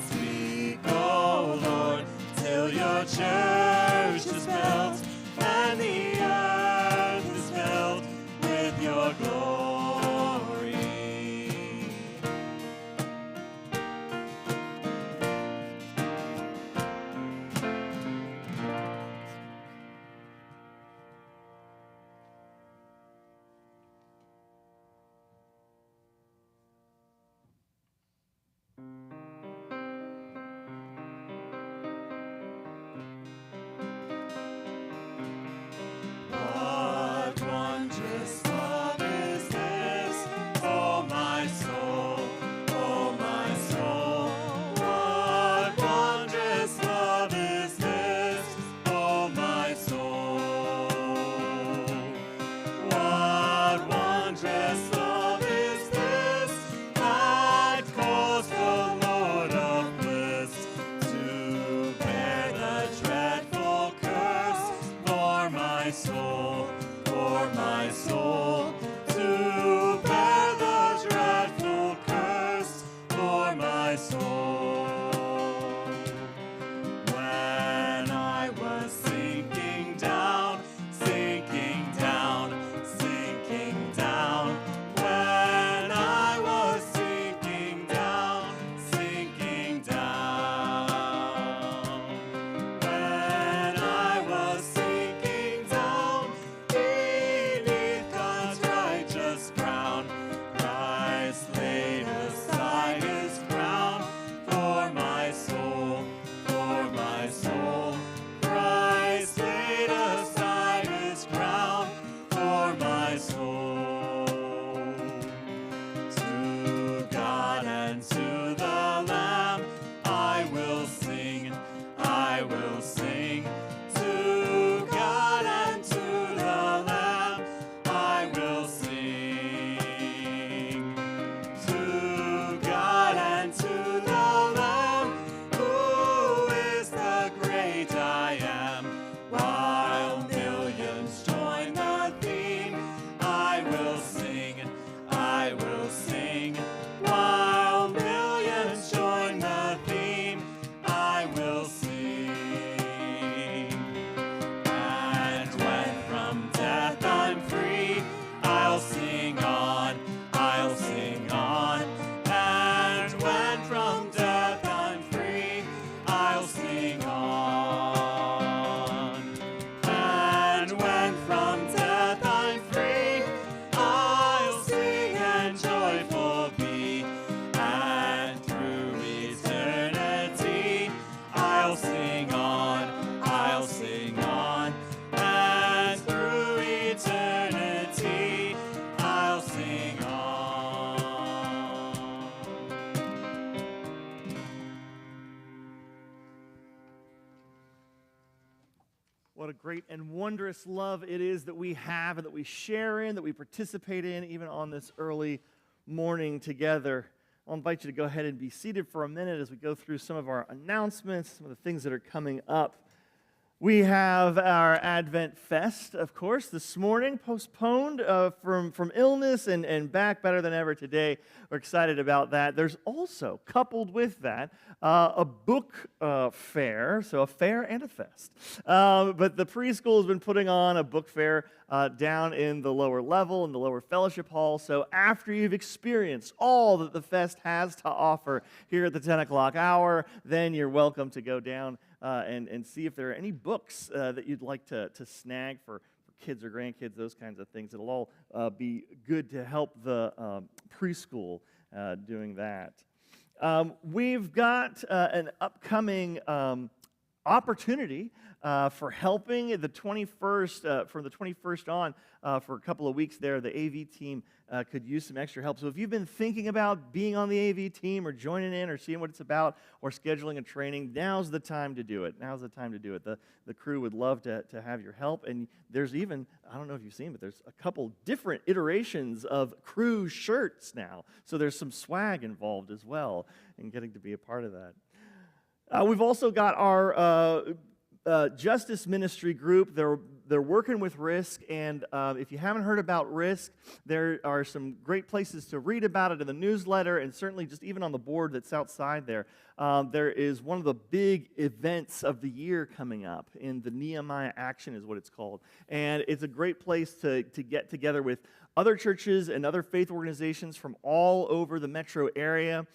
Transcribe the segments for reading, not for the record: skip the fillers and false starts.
Speak, O Lord, till your church is built, and the earth is filled with your glory. What wondrous love is this, oh my soul, oh my soul. What wondrous love is this, oh my soul. What wondrous love is this that caused the Lord of bliss to bear the dreadful curse for my soul, for my soul, to bear the dreadful curse for my soul. When I was sinking down, sinking down, sinking down. When I was sinking down, sinking down. When I was sinking down beneath God's righteous crown, Christ laid aside his crown for my soul, for my soul. Christ laid aside his crown for my soul. To God and to the Lamb I will sing, I will sing. To God and to the Lamb I will sing. To God and to the Lamb, who is the great I am. While millions join the theme, I will sing, I will sing. While millions join the theme, I will sing. And when from death I'm free, I'll sing on, I'll sing on. And when from death I'm free, I'll sing on. And when from death I'm free, I'll sing and joyful be. And through eternity, I'll sing on, I'll sing on. And through eternity, I'll sing on. What a great and wondrous love it is that we have and that we share in, that we participate in, even on this early morning together. I'll invite you to go ahead and be seated for a minute as we go through some of our announcements, some of the things that are coming up. We have our Advent Fest, of course, this morning, postponed from illness and back better than ever today. We're excited about that. There's also, coupled with that, a book fair, so a fair and a fest. But the preschool has been putting on a book fair down in the lower level, in the lower fellowship hall. So after you've experienced all that the fest has to offer here at the 10 o'clock hour, then you're welcome to go down and see if there are any books that you'd like to snag for kids or grandkids, those kinds of things. It'll all be good to help the preschool doing that. We've got an upcoming opportunity for helping the 21st, from the 21st on, for a couple of weeks there. The AV team could use some extra help. So if you've been thinking about being on the AV team or joining in or seeing what it's about or scheduling a training, now's the time to do it. Now's the time to do it. The crew would love to have your help. And there's even, I don't know if you've seen, but there's a couple different iterations of crew shirts now. So there's some swag involved as well in getting to be a part of that. We've also got our Justice Ministry group. they're working with Risk, and if you haven't heard about Risk, there are some great places to read about it in the newsletter, and certainly just even on the board that's outside there. There is one of the big events of the year coming up in the Nehemiah Action is what it's called. And it's a great place to get together with other churches and other faith organizations from all over the metro area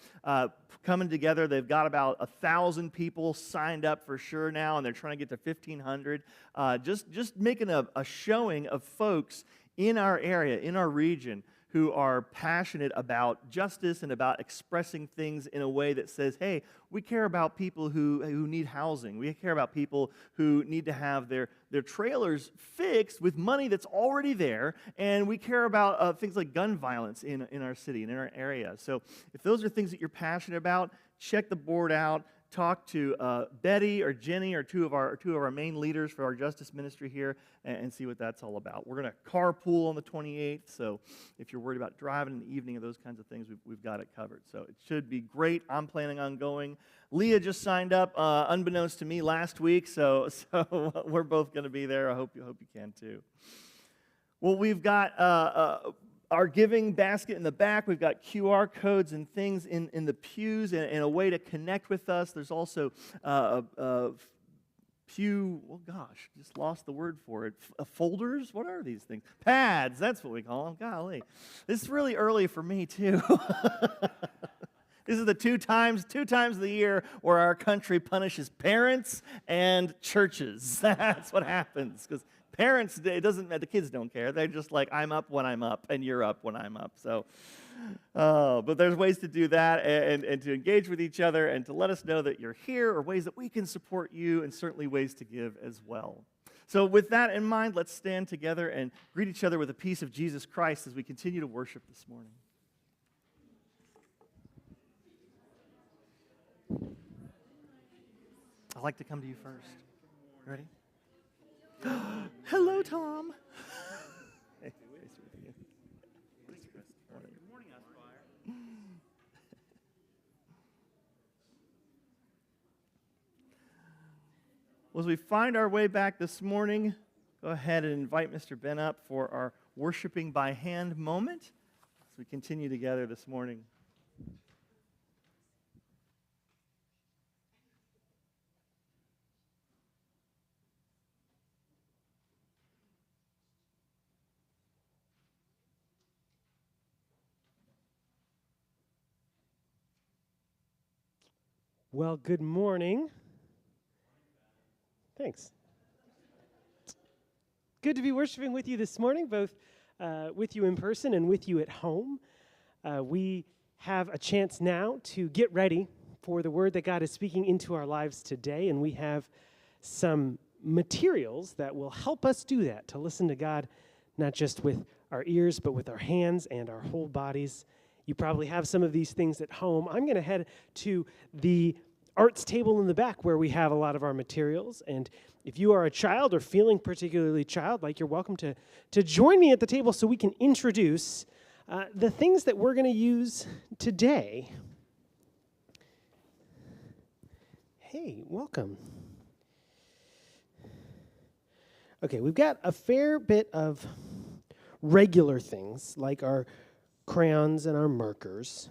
coming together. They've got about 1,000 people signed up for sure now, and they're trying to get to 1,500. Just making a showing of folks in our area, in our region, who are passionate about justice and about expressing things in a way that says, hey, we care about people who need housing. We care about people who need to have their trailers fixed with money that's already there. And we care about things like gun violence in our city and in our area. So if those are things that you're passionate about, check the board out. Talk to Betty or Jenny or two of our main leaders for our justice ministry here and see what that's all about. We're going to carpool on the 28th, so if you're worried about driving in the evening and those kinds of things, we've got it covered. So it should be great. I'm planning on going. Leah just signed up, unbeknownst to me, last week, so we're both going to be there. I hope you can too. Well, we've got our giving basket in the back. We've got QR codes and things in the pews and a way to connect with us. There's also pew, oh gosh, just lost the word for it. Folders? What are these things? Pads, that's what we call them. Golly. This is really early for me, too. This is the two times of the year where our country punishes parents and churches. That's what happens, because parents, the kids don't care. They're just like, I'm up when I'm up, and you're up when I'm up. So, but there's ways to do that and to engage with each other and to let us know that you're here, or ways that we can support you, and certainly ways to give as well. So with that in mind, let's stand together and greet each other with the peace of Jesus Christ as we continue to worship this morning. I'd like to come to you first. Ready? Hello, Tom. Hey, nice to meet you. Good morning, Aspire. Well, as we find our way back this morning, go ahead and invite Mr. Ben up for our worshiping by hand moment as we continue together this morning. Well, good morning. Thanks. Good to be worshiping with you this morning, both with you in person and with you at home. We have a chance now to get ready for the word that God is speaking into our lives today, and we have some materials that will help us do that, to listen to God not just with our ears, but with our hands and our whole bodies. You probably have some of these things at home. I'm going to head to the arts table in the back where we have a lot of our materials. And if you are a child or feeling particularly childlike, you're welcome to join me at the table so we can introduce the things that we're going to use today. Hey, welcome. Okay, we've got a fair bit of regular things like our crayons and our markers.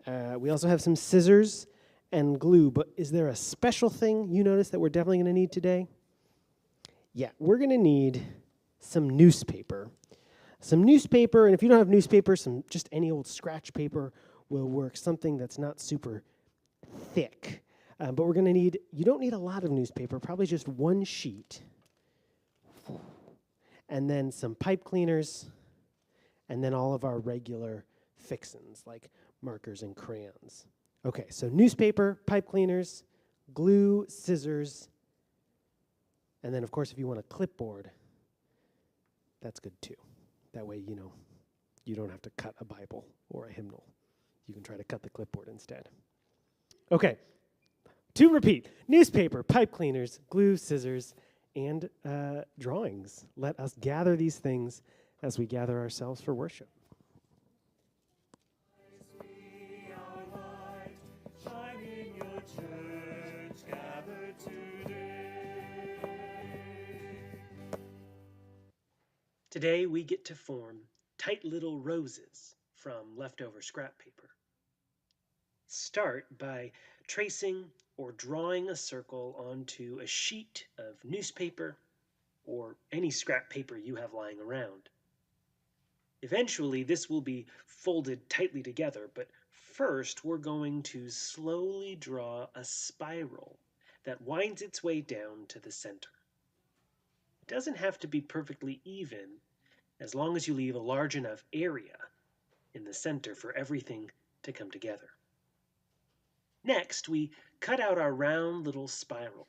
We also have some scissors and glue, but is there a special thing you notice that we're definitely going to need today? Yeah, we're going to need some newspaper. Some newspaper, and if you don't have newspaper, just any old scratch paper will work, something that's not super thick. But we're going to need, you don't need a lot of newspaper, probably just one sheet. And then some pipe cleaners, and then all of our regular fixins, like markers and crayons. Okay, so newspaper, pipe cleaners, glue, scissors, and then, of course, if you want a clipboard, that's good too. That way, you don't have to cut a Bible or a hymnal. You can try to cut the clipboard instead. Okay, to repeat, newspaper, pipe cleaners, glue, scissors, and drawings. Let us gather these things as we gather ourselves for worship. Today we get to form tight little roses from leftover scrap paper. Start by tracing or drawing a circle onto a sheet of newspaper or any scrap paper you have lying around. Eventually, this will be folded tightly together, but first we're going to slowly draw a spiral that winds its way down to the center. It doesn't have to be perfectly even, as long as you leave a large enough area in the center for everything to come together. Next, we cut out our round little spiral,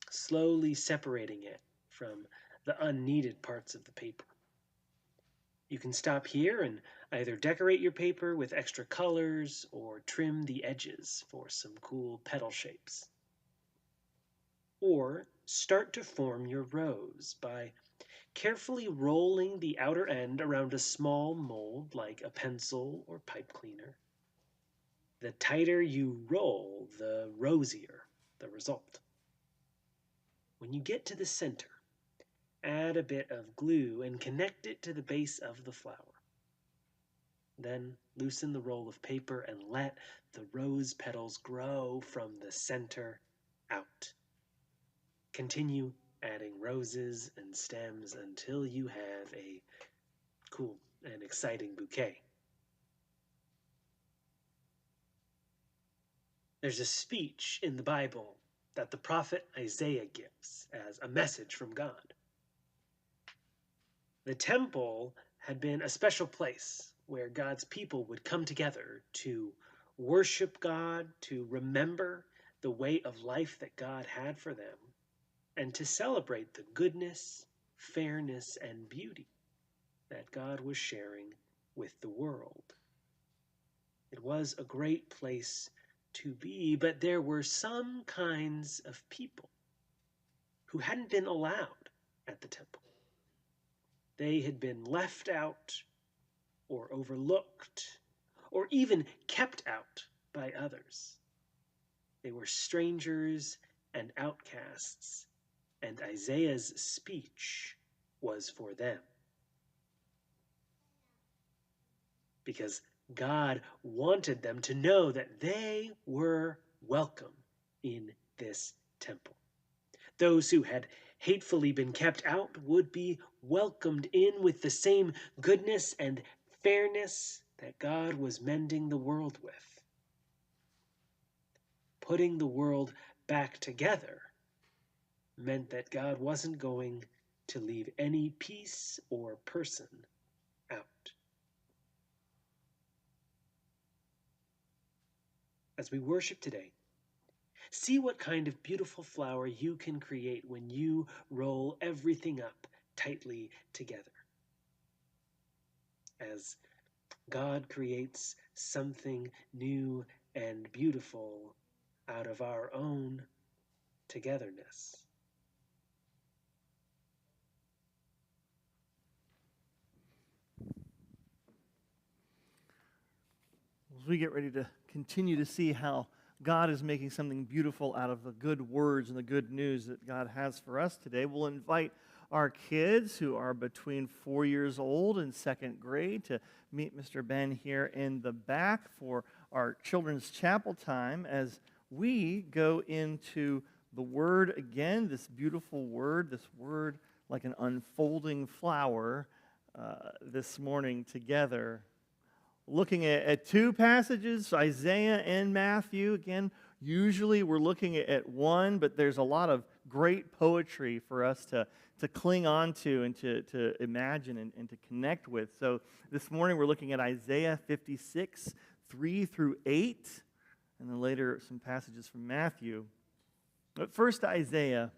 slowly separating it from the unneeded parts of the paper. You can stop here and either decorate your paper with extra colors or trim the edges for some cool petal shapes. Or start to form your rose by carefully rolling the outer end around a small mold like a pencil or pipe cleaner. The tighter you roll, the rosier the result. When you get to the center, add a bit of glue and connect it to the base of the flower. Then loosen the roll of paper and let the rose petals grow from the center out. Continue adding roses and stems until you have a cool and exciting bouquet. There's a speech in the Bible that the prophet Isaiah gives as a message from God. The temple had been a special place where God's people would come together to worship God, to remember the way of life that God had for them, and to celebrate the goodness, fairness, and beauty that God was sharing with the world. It was a great place to be, but there were some kinds of people who hadn't been allowed at the temple. They had been left out or overlooked or even kept out by others. They were strangers and outcasts, and Isaiah's speech was for them. Because God wanted them to know that they were welcome in this temple. Those who had hatefully been kept out would be welcomed in with the same goodness and fairness that God was mending the world with. Putting the world back together meant that God wasn't going to leave any piece or person out. As we worship today, see what kind of beautiful flower you can create when you roll everything up tightly together. As God creates something new and beautiful out of our own togetherness. As we get ready to continue to see how God is making something beautiful out of the good words and the good news that God has for us today, we'll invite our kids who are between 4 years old and second grade to meet Mr. Ben here in the back for our children's chapel time as we go into the Word again, this beautiful Word, this Word like an unfolding flower this morning together. Looking at two passages, Isaiah and Matthew. Again, usually we're looking at one, but there's a lot of great poetry for us to cling on to and to imagine and to connect with. So this morning we're looking at Isaiah 56, 3 through 8, and then later some passages from Matthew. But first, Isaiah.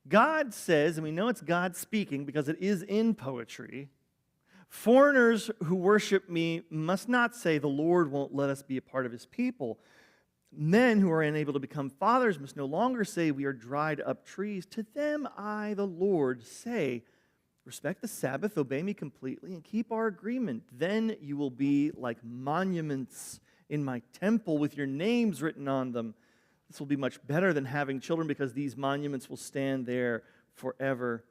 God says, and we know it's God speaking because it is in poetry, "Foreigners who worship me must not say, 'The Lord won't let us be a part of his people.' Men who are unable to become fathers must no longer say, 'We are dried up trees.' To them I, the Lord, say, 'Respect the Sabbath, obey me completely, and keep our agreement. Then you will be like monuments in my temple with your names written on them. This will be much better than having children because these monuments will stand there forever.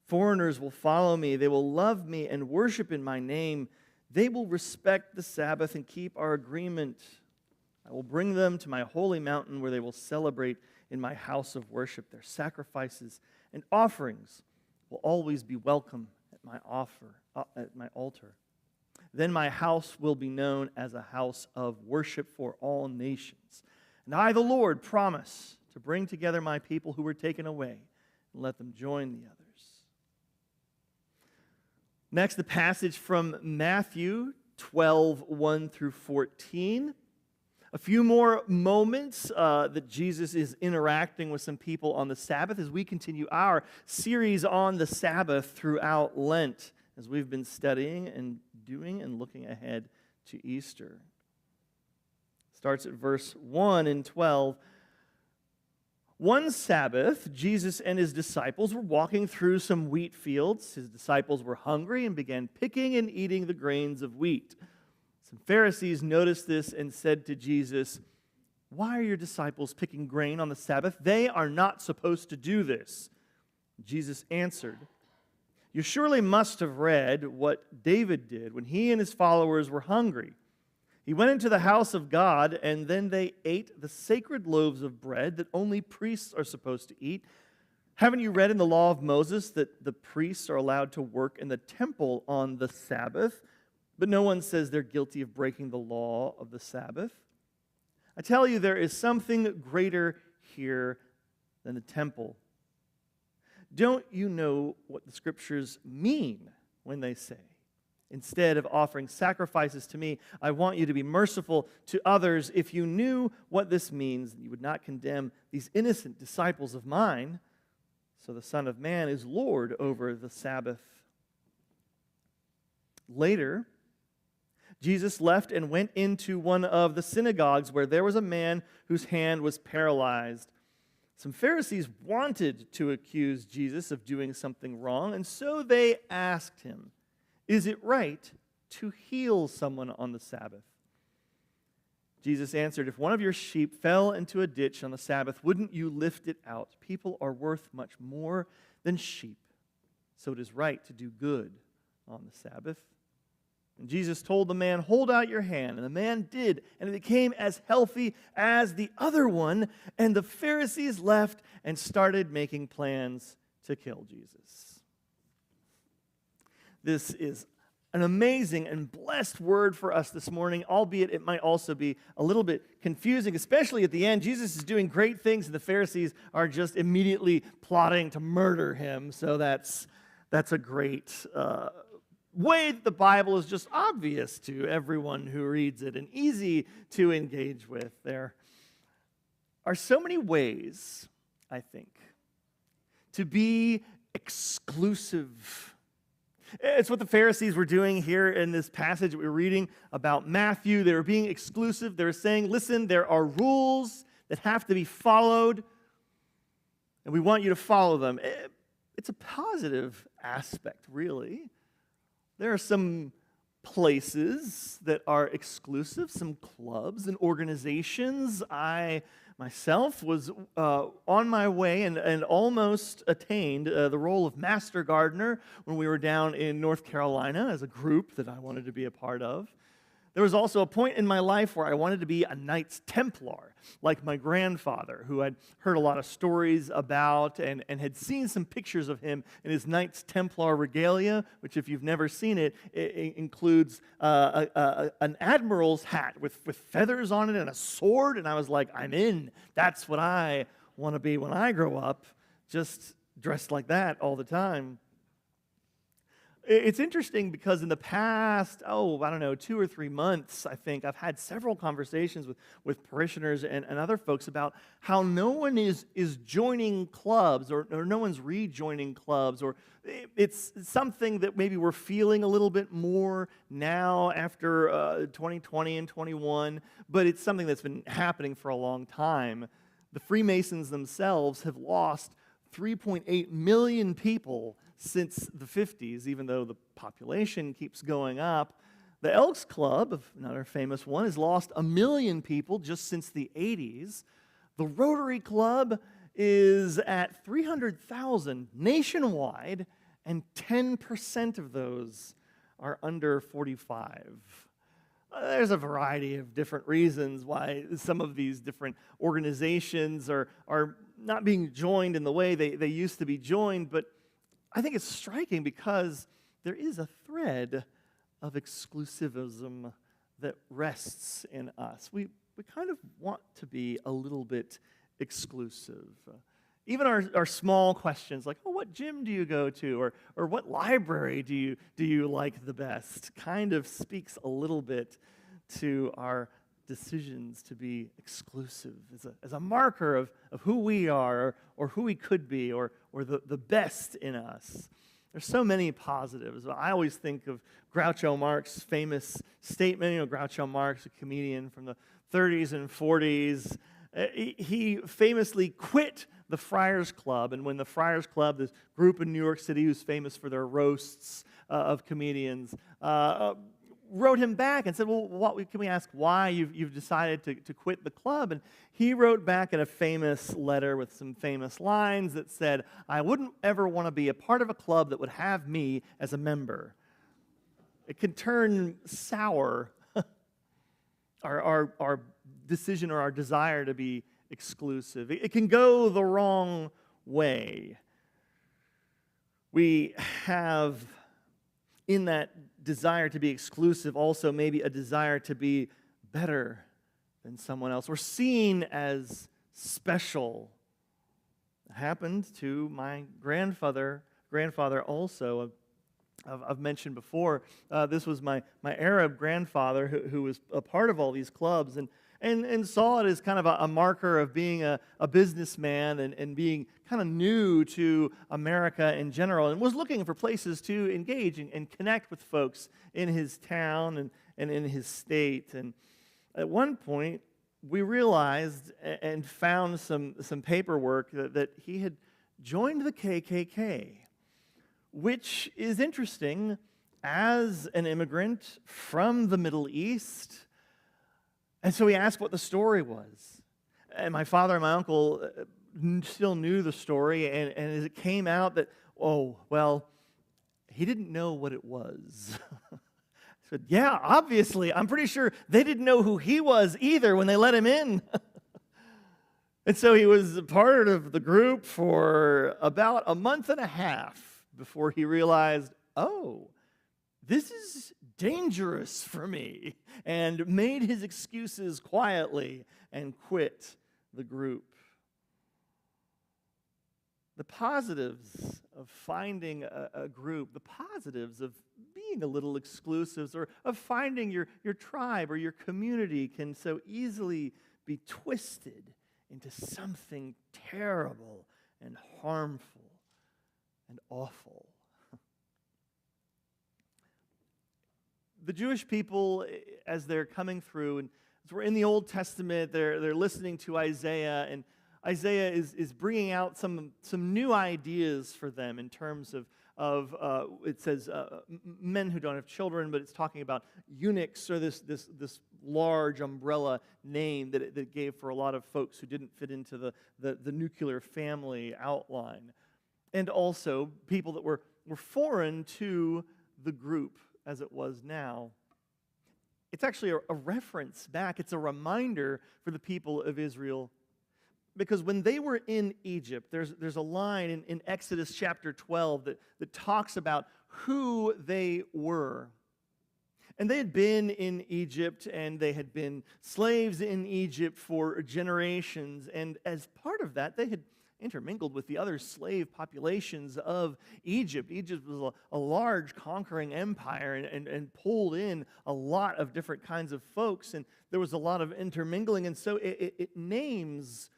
Foreigners will follow me. They will love me and worship in my name. They will respect the Sabbath and keep our agreement. I will bring them to my holy mountain where they will celebrate in my house of worship. Their sacrifices and offerings will always be welcome at my altar. Then my house will be known as a house of worship for all nations. And I, the Lord, promise to bring together my people who were taken away and let them join the others. Next, the passage from Matthew 12, 1 through 14. A few more moments that Jesus is interacting with some people on the Sabbath as we continue our series on the Sabbath throughout Lent, as we've been studying and doing and looking ahead to Easter. Starts at verse 1 in 12. One Sabbath, Jesus and his disciples were walking through some wheat fields. His disciples were hungry and began picking and eating the grains of wheat. Some Pharisees noticed this and said to Jesus, "Why are your disciples picking grain on the Sabbath? They are not supposed to do this." Jesus answered, "You surely must have read what David did when he and his followers were hungry. He went into the house of God, and then they ate the sacred loaves of bread that only priests are supposed to eat. Haven't you read in the law of Moses that the priests are allowed to work in the temple on the Sabbath? But no one says they're guilty of breaking the law of the Sabbath. I tell you, there is something greater here than the temple. Don't you know what the Scriptures mean when they say, 'Instead of offering sacrifices to me, I want you to be merciful to others'? If you knew what this means, you would not condemn these innocent disciples of mine. So the Son of Man is Lord over the Sabbath." Later, Jesus left and went into one of the synagogues where there was a man whose hand was paralyzed. Some Pharisees wanted to accuse Jesus of doing something wrong, and so they asked him, "Is it right to heal someone on the Sabbath?" Jesus answered, "If one of your sheep fell into a ditch on the Sabbath, wouldn't you lift it out? People are worth much more than sheep, so it is right to do good on the Sabbath." And Jesus told the man, "Hold out your hand." And the man did, and it became as healthy as the other one. And the Pharisees left and started making plans to kill Jesus. This is an amazing and blessed word for us this morning, albeit it might also be a little bit confusing, especially at the end. Jesus is doing great things, and the Pharisees are just immediately plotting to murder him. So that's a great way that the Bible is just obvious to everyone who reads it and easy to engage with. There are so many ways, I think, to be exclusive. It's what the Pharisees were doing here in this passage that we're reading about Matthew. They were being exclusive. They were saying, listen, there are rules that have to be followed, and we want you to follow them. It's a positive aspect, really. There are some places that are exclusive, some clubs and organizations. I myself was on my way and almost attained the role of master gardener when we were down in North Carolina as a group that I wanted to be a part of. There was also a point in my life where I wanted to be a Knights Templar, like my grandfather, who I'd heard a lot of stories about and had seen some pictures of him in his Knights Templar regalia, which, if you've never seen it, it includes an admiral's hat with feathers on it and a sword. And I was like, I'm in. That's what I want to be when I grow up, just dressed like that all the time. It's interesting because in the past, 2 or 3 months, I think, I've had several conversations with parishioners and other folks about how no one is joining clubs or no one's rejoining clubs, or it's something that maybe we're feeling a little bit more now after 2020 and 21, but it's something that's been happening for a long time. The Freemasons themselves have lost 3.8 million people since the 50s, even though the population keeps going up. The Elks Club, another famous one, has lost 1 million people just since the 80s. The Rotary Club is at 300,000 nationwide, and 10% of those are under 45. There's a variety of different reasons why some of these different organizations are not being joined in the way they used to be joined, but I think it's striking because there is a thread of exclusivism that rests in us. We kind of want to be a little bit exclusive. Even our small questions like, oh, what gym do you go to? Or what library do you like the best? Kind of speaks a little bit to our decisions to be exclusive as a marker of who we are or who we could be or the best in us. There's so many positives. I always think of Groucho Marx's famous statement. Groucho Marx, a comedian from the 30s and 40s, he famously quit the Friars Club, and when the Friars Club, this group in New York City who's famous for their roasts of comedians, wrote him back and said, well, can we ask why you've decided to quit the club? And he wrote back in a famous letter with some famous lines that said, I wouldn't ever want to be a part of a club that would have me as a member. It can turn sour, our decision or our desire to be exclusive. It can go the wrong way. We have, in that desire to be exclusive, also maybe a desire to be better than someone else. We're seen as special. It happened to my grandfather also. I've mentioned before, this was my Arab grandfather who was a part of all these clubs and saw it as kind of a marker of being a businessman and being kind of new to America in general, and was looking for places to engage and connect with folks in his town and in his state. And at one point, we realized and found some paperwork that he had joined the KKK, which is interesting as an immigrant from the Middle East. And so he asked what the story was. And my father and my uncle still knew the story, and as it came out that, he didn't know what it was. I said, yeah, obviously. I'm pretty sure they didn't know who he was either when they let him in. And so he was part of the group for about a month and a half before he realized, this is dangerous for me, and made his excuses quietly and quit the group. The positives of finding a group, the positives of being a little exclusive, or of finding your tribe or your community can so easily be twisted into something terrible and harmful and awful. The Jewish people, as they're coming through, and as we're in the Old Testament, they're listening to Isaiah, and Isaiah is bringing out some new ideas for them in terms of it says men who don't have children, but it's talking about eunuchs, or this large umbrella name that it gave for a lot of folks who didn't fit into the nuclear family outline, and also people that were foreign to the group as it was now. It's actually a reference back. It's a reminder for the people of Israel, because when they were in Egypt, there's a line in Exodus chapter 12 that talks about who they were. And they had been in Egypt, and they had been slaves in Egypt for generations, and as part of that, they had intermingled with the other slave populations of Egypt. Egypt was a large conquering empire and pulled in a lot of different kinds of folks, and there was a lot of intermingling, and so it names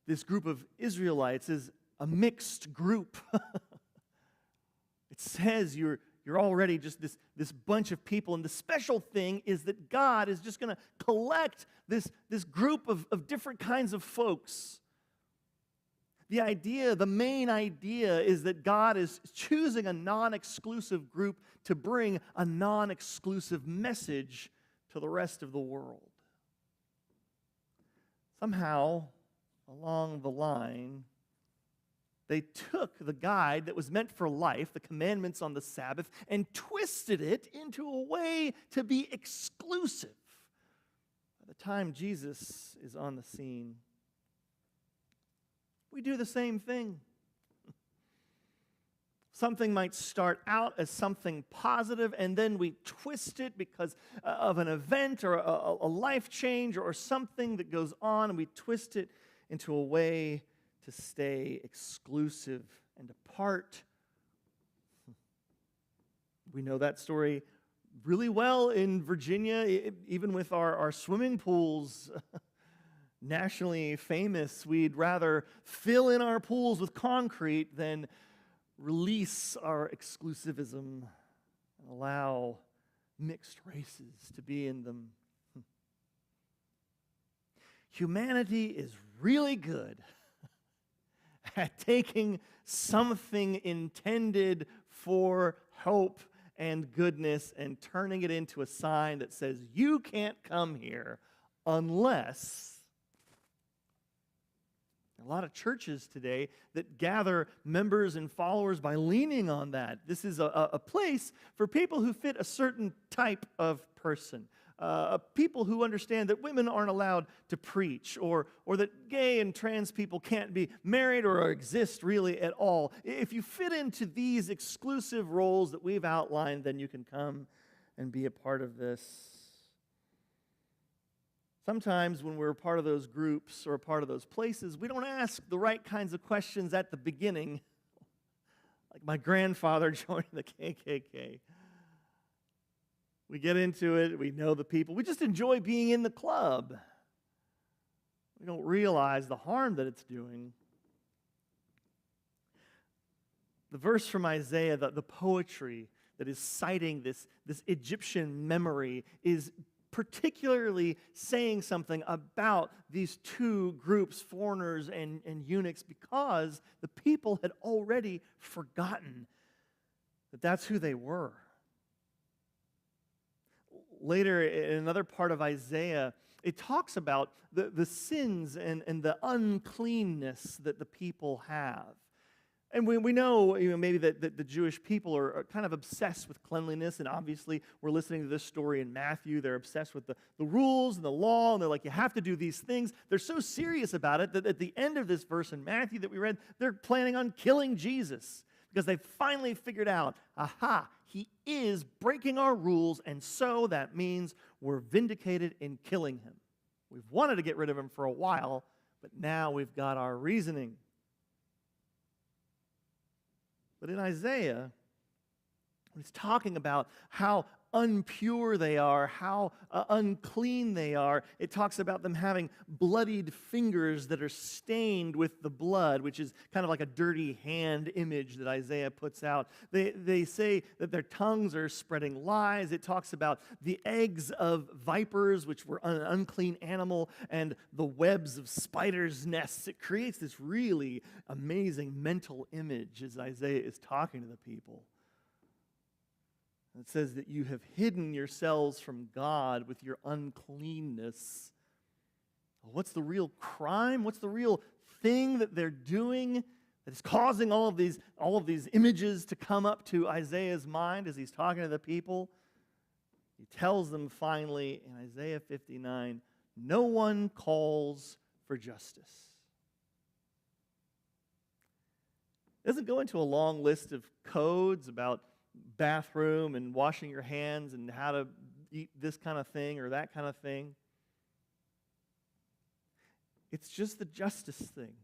this group of Israelites as a mixed group. It says you're already just this bunch of people, and the special thing is that God is just going to collect this group of different kinds of folks. The main idea is that God is choosing a non-exclusive group to bring a non-exclusive message to the rest of the world. Somehow, along the line, They took the guide that was meant for life, the commandments on the Sabbath, and twisted it into a way to be exclusive. By the time Jesus is on the scene, we do the same thing. Something might start out as something positive, and then we twist it because of an event or a life change or something that goes on, and we twist it into a way to stay exclusive and apart. We know that story really well in Virginia, even with our swimming pools. Nationally famous, we'd rather fill in our pools with concrete than release our exclusivism and allow mixed races to be in them. Humanity is really good at taking something intended for hope and goodness and turning it into a sign that says, you can't come here unless. A lot of churches today that gather members and followers by leaning on that. This is a place for people who fit a certain type of person. People who understand that women aren't allowed to preach, or that gay and trans people can't be married or exist really at all. If you fit into these exclusive roles that we've outlined, then you can come and be a part of this. Sometimes when we're a part of those groups or a part of those places, we don't ask the right kinds of questions at the beginning. Like my grandfather joining the KKK. We get into it, we know the people. We just enjoy being in the club. We don't realize the harm that it's doing. The verse from Isaiah, the poetry that is citing this Egyptian memory, is particularly saying something about these two groups, foreigners and eunuchs, because the people had already forgotten that that's who they were. Later, in another part of Isaiah, it talks about the sins and the uncleanness that the people have. And we know, maybe that the Jewish people are kind of obsessed with cleanliness, and obviously we're listening to this story in Matthew. They're obsessed with the rules and the law, and they're like, you have to do these things. They're so serious about it that at the end of this verse in Matthew that we read, they're planning on killing Jesus because they finally figured out, aha, he is breaking our rules, and so that means we're vindicated in killing him. We've wanted to get rid of him for a while, but now we've got our reasoning. But in Isaiah, when he's talking about how unpure they are, how unclean they are, it talks about them having bloodied fingers that are stained with the blood, which is kind of like a dirty hand image that Isaiah puts out. They say that their tongues are spreading lies. It talks about the eggs of vipers, which were an unclean animal, and the webs of spiders' nests. It creates this really amazing mental image as Isaiah is talking to the people. It says that you have hidden yourselves from God with your uncleanness. What's the real crime? What's the real thing that they're doing that is causing all of these images to come up to Isaiah's mind as he's talking to the people? He tells them finally in Isaiah 59, no one calls for justice. It doesn't go into a long list of codes about bathroom and washing your hands and how to eat this kind of thing or that kind of thing. It's just the justice thing.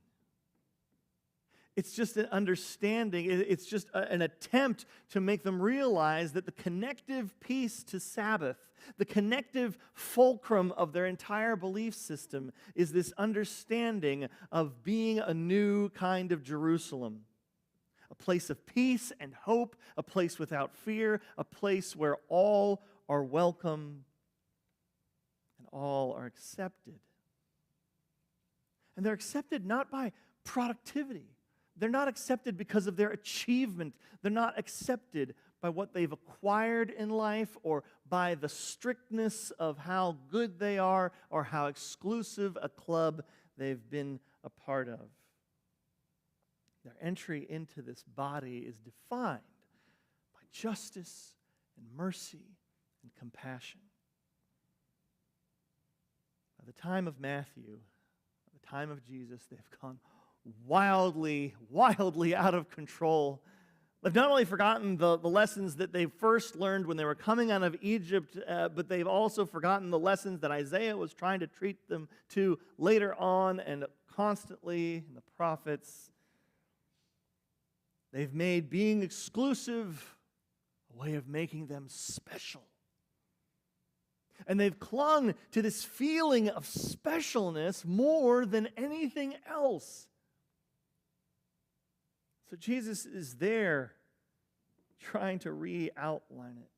It's just an understanding. It's just an attempt to make them realize that the connective piece to Sabbath, the connective fulcrum of their entire belief system, is this understanding of being a new kind of Jerusalem. A place of peace and hope, a place without fear, a place where all are welcome and all are accepted. And they're accepted not by productivity. They're not accepted because of their achievement. They're not accepted by what they've acquired in life or by the strictness of how good they are or how exclusive a club they've been a part of. their entry into this body is defined by justice and mercy and compassion. By the time of Matthew, by the time of Jesus, they've gone wildly, wildly out of control. They've not only forgotten the lessons that they first learned when they were coming out of Egypt, but they've also forgotten the lessons that Isaiah was trying to treat them to later on and constantly in the prophets. They've made being exclusive a way of making them special. And they've clung to this feeling of specialness more than anything else. So Jesus is there trying to re-outline it.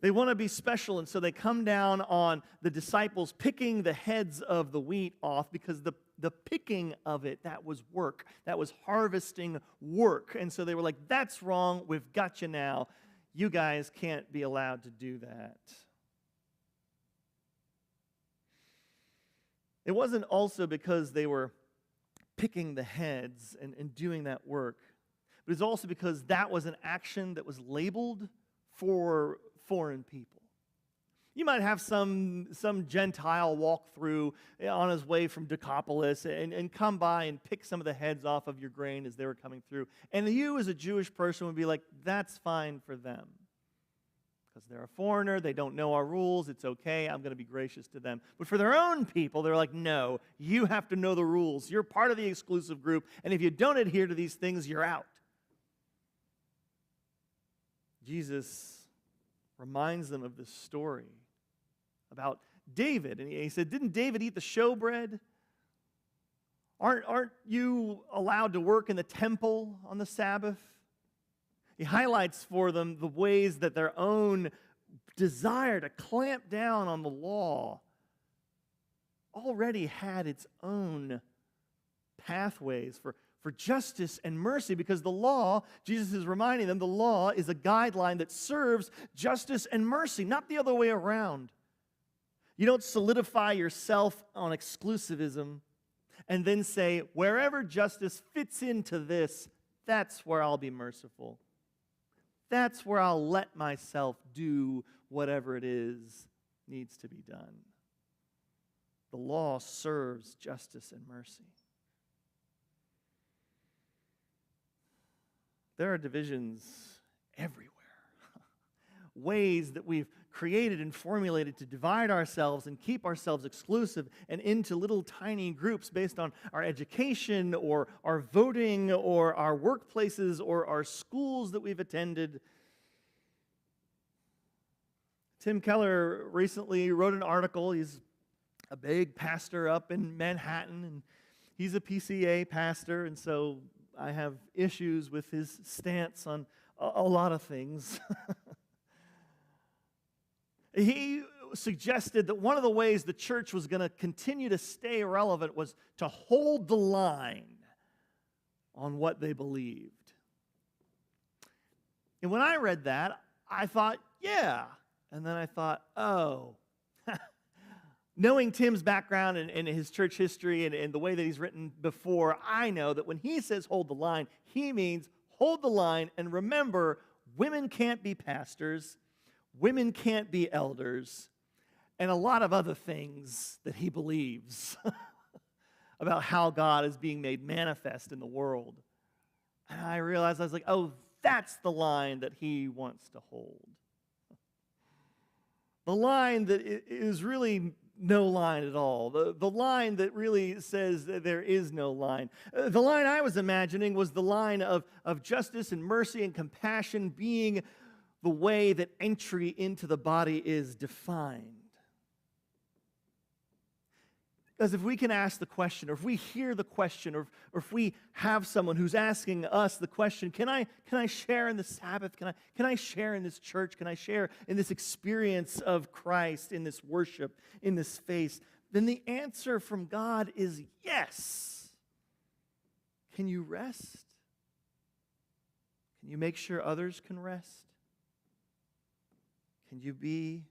They want to be special, and so they come down on the disciples picking the heads of the wheat off, because the picking of it, that was work. That was harvesting work. And so they were like, that's wrong. We've got you now. You guys can't be allowed to do that. It wasn't also because they were picking the heads and doing that work, but it's also because that was an action that was labeled for foreign people. You might have some Gentile walk through on his way from Decapolis and come by and pick some of the heads off of your grain as they were coming through. And you as a Jewish person would be like, that's fine for them. Because they're a foreigner, they don't know our rules, it's okay, I'm going to be gracious to them. But for their own people, they're like, no, you have to know the rules. You're part of the exclusive group, and if you don't adhere to these things, you're out. Jesus reminds them of this story about David. And he said, didn't David eat the showbread? Aren't you allowed to work in the temple on the Sabbath? He highlights for them the ways that their own desire to clamp down on the law already had its own pathways for justice and mercy, because the law, Jesus is reminding them, the law is a guideline that serves justice and mercy, not the other way around. You don't solidify yourself on exclusivism and then say, wherever justice fits into this, that's where I'll be merciful. That's where I'll let myself do whatever it is needs to be done. The law serves justice and mercy. There are divisions everywhere. Ways that we've created and formulated to divide ourselves and keep ourselves exclusive and into little tiny groups based on our education or our voting or our workplaces or our schools that we've attended. Tim Keller recently wrote an article. He's a big pastor up in Manhattan, and he's a PCA pastor, and so I have issues with his stance on a lot of things. He suggested that one of the ways the church was going to continue to stay relevant was to hold the line on what they believed. And when I read that, I thought, yeah. And then I thought, oh. Knowing Tim's background and his church history and the way that he's written before, I know that when he says hold the line, he means hold the line and remember, women can't be pastors, women can't be elders, and a lot of other things that he believes about how God is being made manifest in the world. And I realized, I was like, oh, that's the line that he wants to hold. The line that is really no line at all. The line that really says that there is no line. The line I was imagining was the line of justice and mercy and compassion being the way that entry into the body is defined. Because if we can ask the question, or if we hear the question, or if we have someone who's asking us the question, can I share in the Sabbath? Can I share in this church? Can I share in this experience of Christ, in this worship, in this faith? Then the answer from God is yes. Can you rest? Can you make sure others can rest? Can you be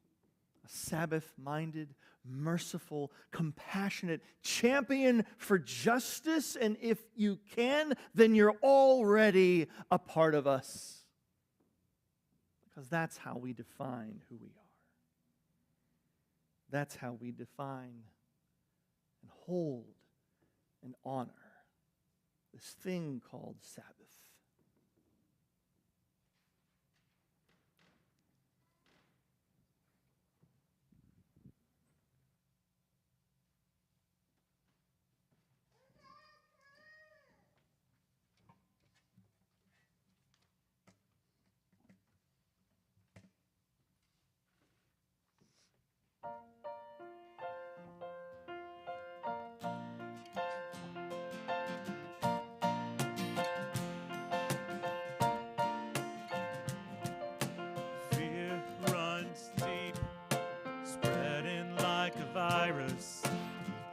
a Sabbath-minded, merciful, compassionate champion for justice, and if you can, then you're already a part of us. Because that's how we define who we are. That's how we define and hold and honor this thing called Sabbath. Fear runs deep, spreading like a virus.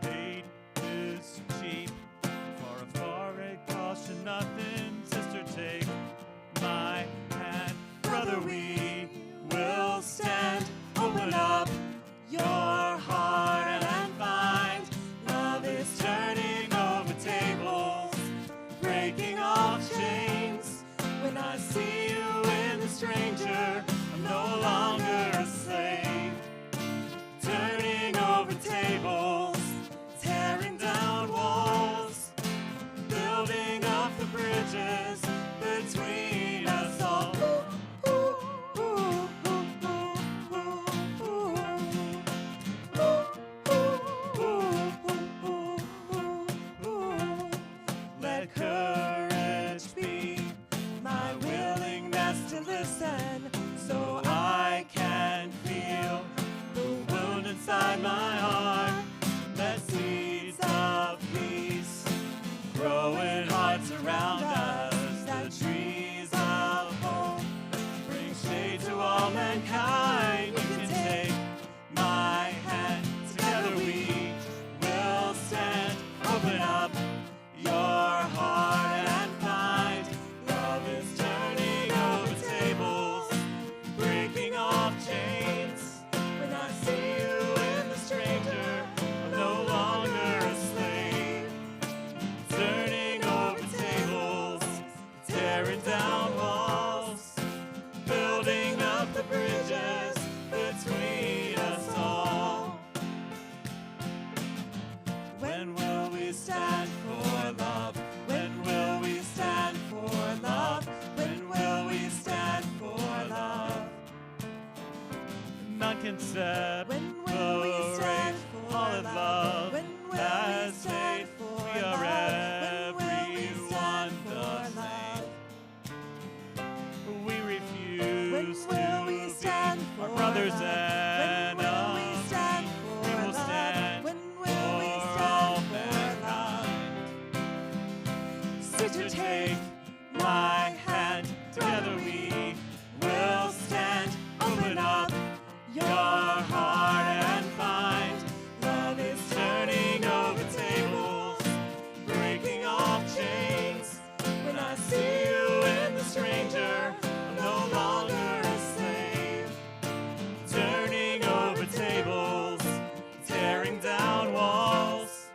Hate is cheap. For a far it costs you nothing. Sister, take my hand. Brother, we will stand. Open up your heart and find love is turning over tables, breaking off chains. When I see you in the stranger, I'm no longer a slave. Turning over tables, tearing down walls, building up the bridges between us all. Let courage be my willingness to listen, so I can feel the wound inside my heart. Let seeds of peace grow in hearts around us. The trees of hope bring shade to all mankind. You can take my hand. Together we will stand. Open up your heart and find love is turning over tables, breaking off chains. When I see you in the stranger, I'm no longer a slave. Turning over tables, tearing down walls, building up the bridges between us all. When will we stand for love? When will we stand for love? When will we stand for love? None can separate all of love has made. We are everyone the same. We refuse to be our brothers and us. We will stand for all mankind. Sister, take my hand. Together we will stand. Open up your heart and find love is turning over tables, breaking off chains. When I see you in the stranger, I'm no longer a slave. Turning over tables, tearing down walls,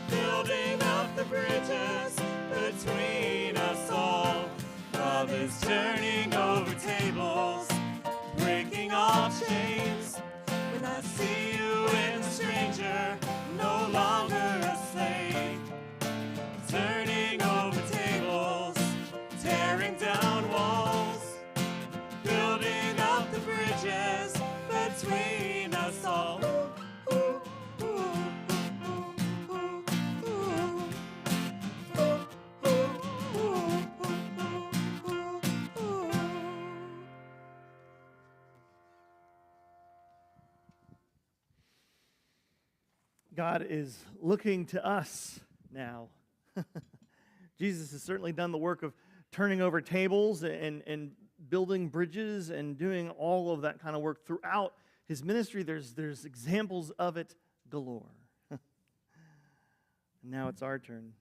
building up the bridges between us all. Love is turning over tables, breaking off chains. When I see you in the stranger, I'm no longer a slave. Turning over tables, tearing down walls, building up the bridges between us all. God is looking to us now. Jesus has certainly done the work of turning over tables and building bridges and doing all of that kind of work throughout his ministry. There's examples of it galore. And now it's our turn.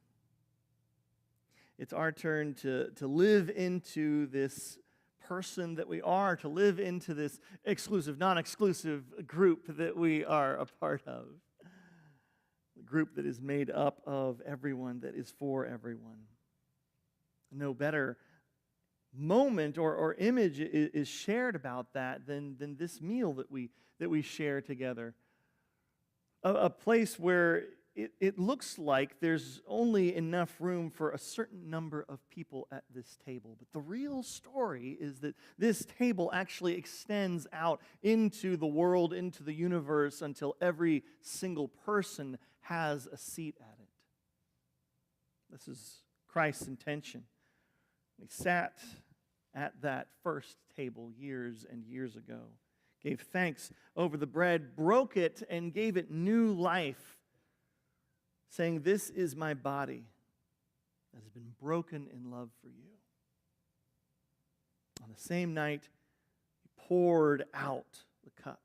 It's our turn to live into this person that we are, to live into this exclusive, non-exclusive group that we are a part of. A group that is made up of everyone, that is for everyone. No better moment or image is shared about that than this meal that we share together. A place where it looks like there's only enough room for a certain number of people at this table. But the real story is that this table actually extends out into the world, into the universe, until every single person has a seat at it. This is Christ's intention. He sat at that first table years and years ago, gave thanks over the bread, broke it, and gave it new life, saying, "This is my body that has been broken in love for you." On the same night, he poured out the cup.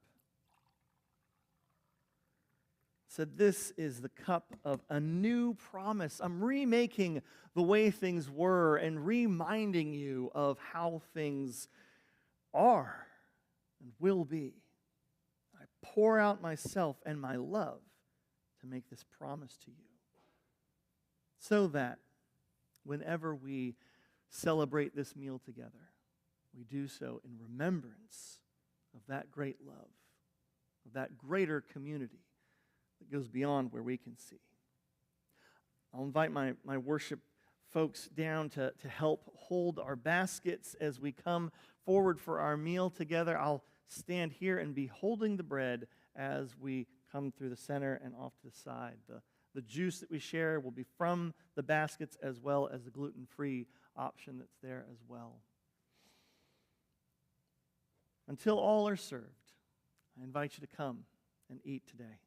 Said, "This is the cup of a new promise. I'm remaking the way things were and reminding you of how things are and will be. I pour out myself and my love to make this promise to you, so that whenever we celebrate this meal together, we do so in remembrance of that great love, of that greater community that goes beyond where we can see." I'll invite my worship folks down to help hold our baskets as we come forward for our meal together. I'll stand here and be holding the bread as we come through the center and off to the side. The juice that we share will be from the baskets, as well as the gluten-free option that's there as well. Until all are served, I invite you to come and eat today.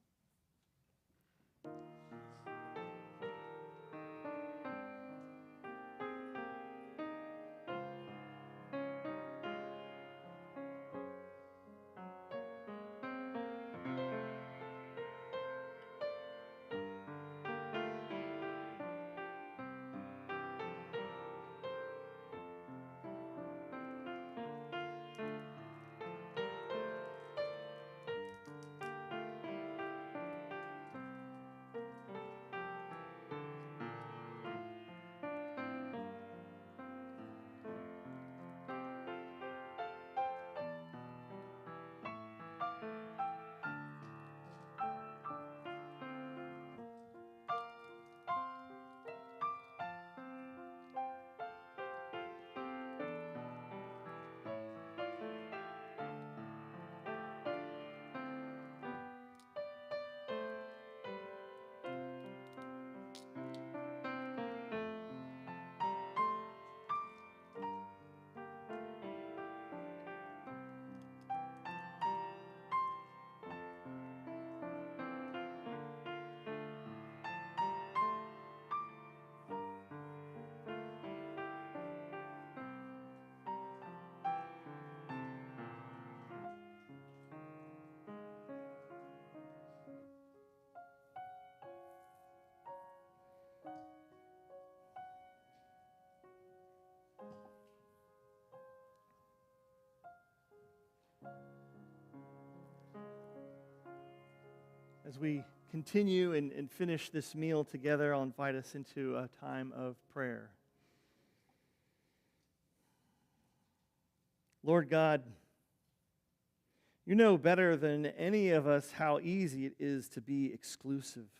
As we continue and finish this meal together, I'll invite us into a time of prayer. Lord God, you know better than any of us how easy it is to be exclusive.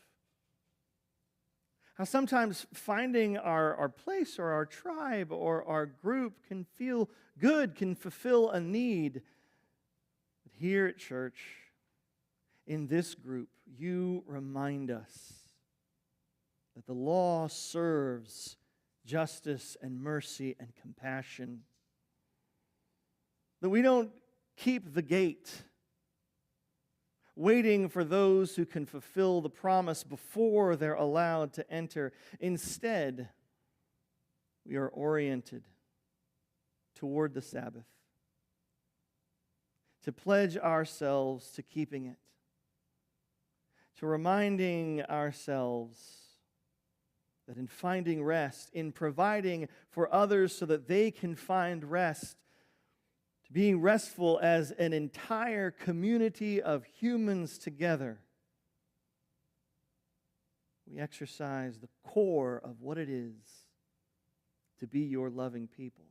How sometimes finding our place or our tribe or our group can feel good, can fulfill a need. But here at church, in this group, you remind us that the law serves justice and mercy and compassion. That we don't keep the gate, waiting for those who can fulfill the promise before they're allowed to enter. Instead, we are oriented toward the Sabbath, to pledge ourselves to keeping it, to reminding ourselves that in finding rest, in providing for others so that they can find rest, to being restful as an entire community of humans together. We exercise the core of what it is to be your loving people.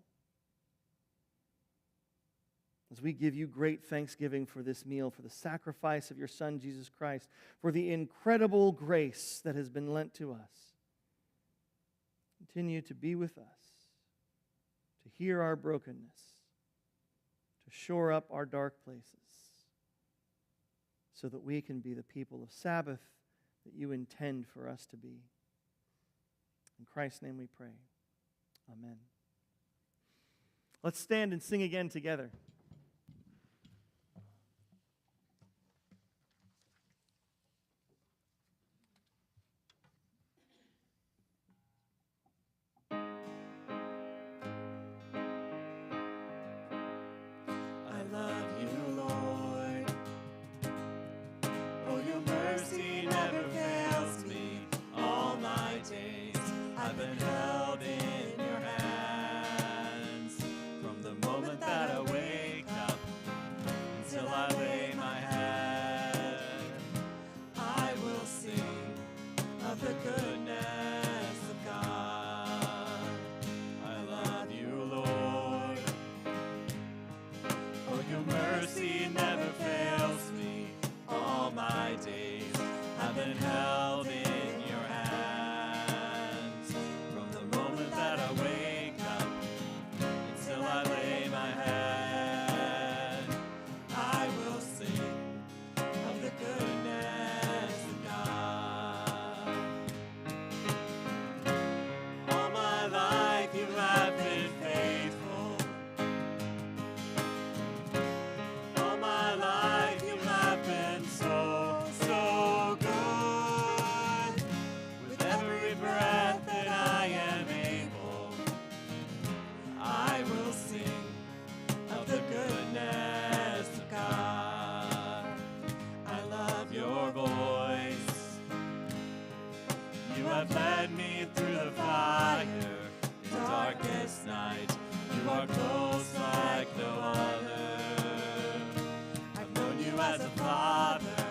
As we give you great thanksgiving for this meal, for the sacrifice of your Son, Jesus Christ, for the incredible grace that has been lent to us, continue to be with us, to hear our brokenness, to shore up our dark places, so that we can be the people of Sabbath that you intend for us to be. In Christ's name we pray. Amen. Let's stand and sing again together. I love you, Lord. Oh, your mercy never fails me. All my days I've been held in your hands. From the moment that I wake up until I lay my head, I will sing of the goodness of God. I love you, Lord. Oh, your mercy never fails me. All my days I've been held in your hands. From the moment that I wake up until I lay my head, I will sing of the goodness of God. All my life you have been faithful. All my life you have been so, so good. With every breath that I am able, I will sing of the goodness of God. I love your voice. You have led me through the fire, in the darkest night. You are close like no other. I've known you as a father.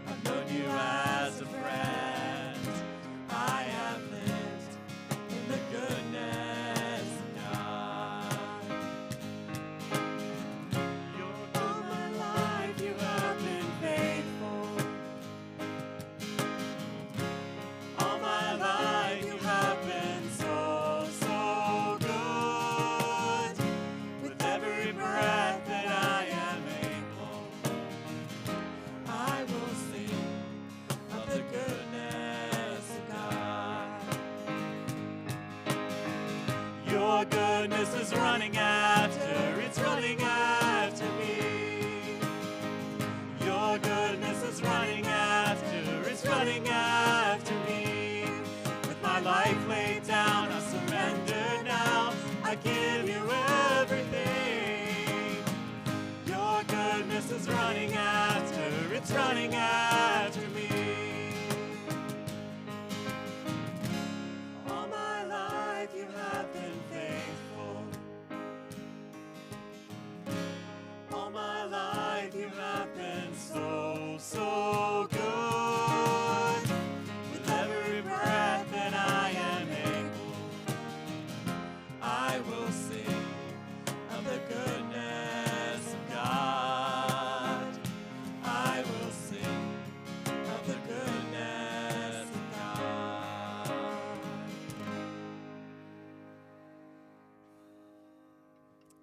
I've known you as a friend. I have lived in the goodness of God. All my life you have been faithful. All my life you have been so, so good. With every breath that I am able, I will sing of the goodness of God. Your goodness is running after, it's running after me. Your goodness is running after, it's running after me. With my life laid down, I surrender now. I give you everything. Your goodness is running after, it's running after me. All my life you have been faithful. All my life you have been so, so good. With every breath that I am able, I will sing of the goodness of God. I will sing of the goodness of God.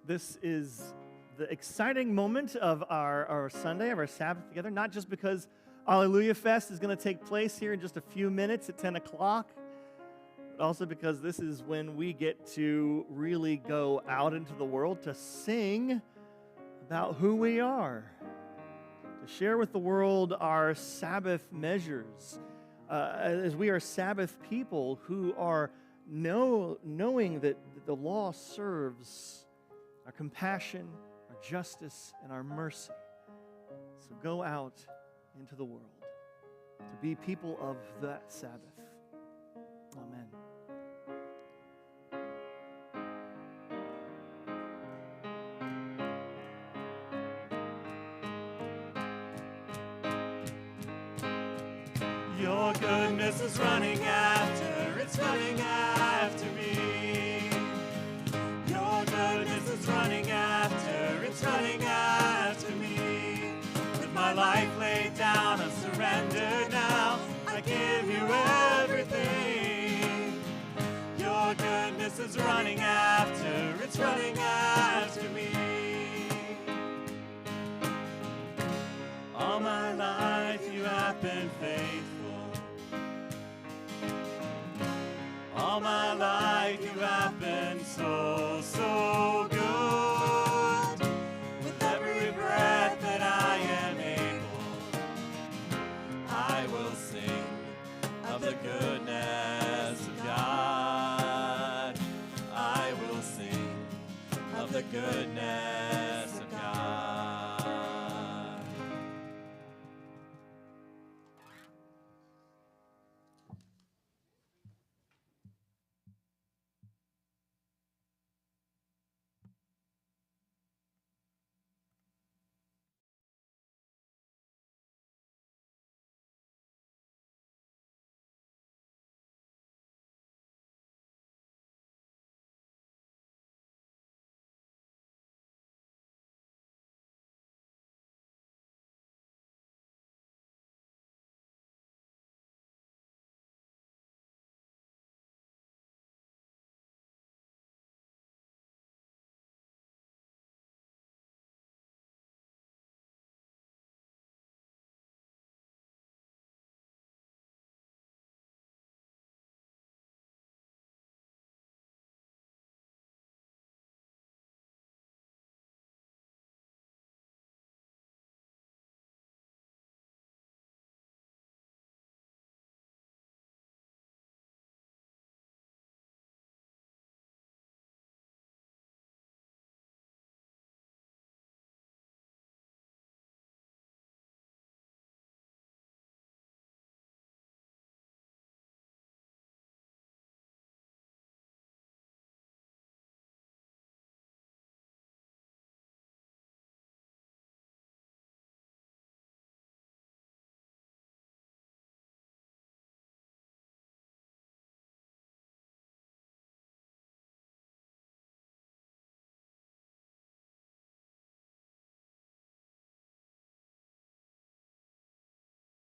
This is the exciting moment of our Sunday, of our Sabbath together, not just because Alleluia Fest is going to take place here in just a few minutes at 10 o'clock, but also because this is when we get to really go out into the world to sing about who we are, to share with the world our Sabbath measures, as we are Sabbath people who are knowing that the law serves our compassion, our justice, and our mercy. So go out into the world to be people of that Sabbath. Amen. Your goodness is running after, it's running after me. Your goodness is running after, it's running after me. With my life laid down, I surrender now. I give you everything. Your goodness is running after, it's running after me. All my life you have been faithful. All my life you have been so, so good. With every breath that I am able, I will sing of the goodness of God. I will sing of the goodness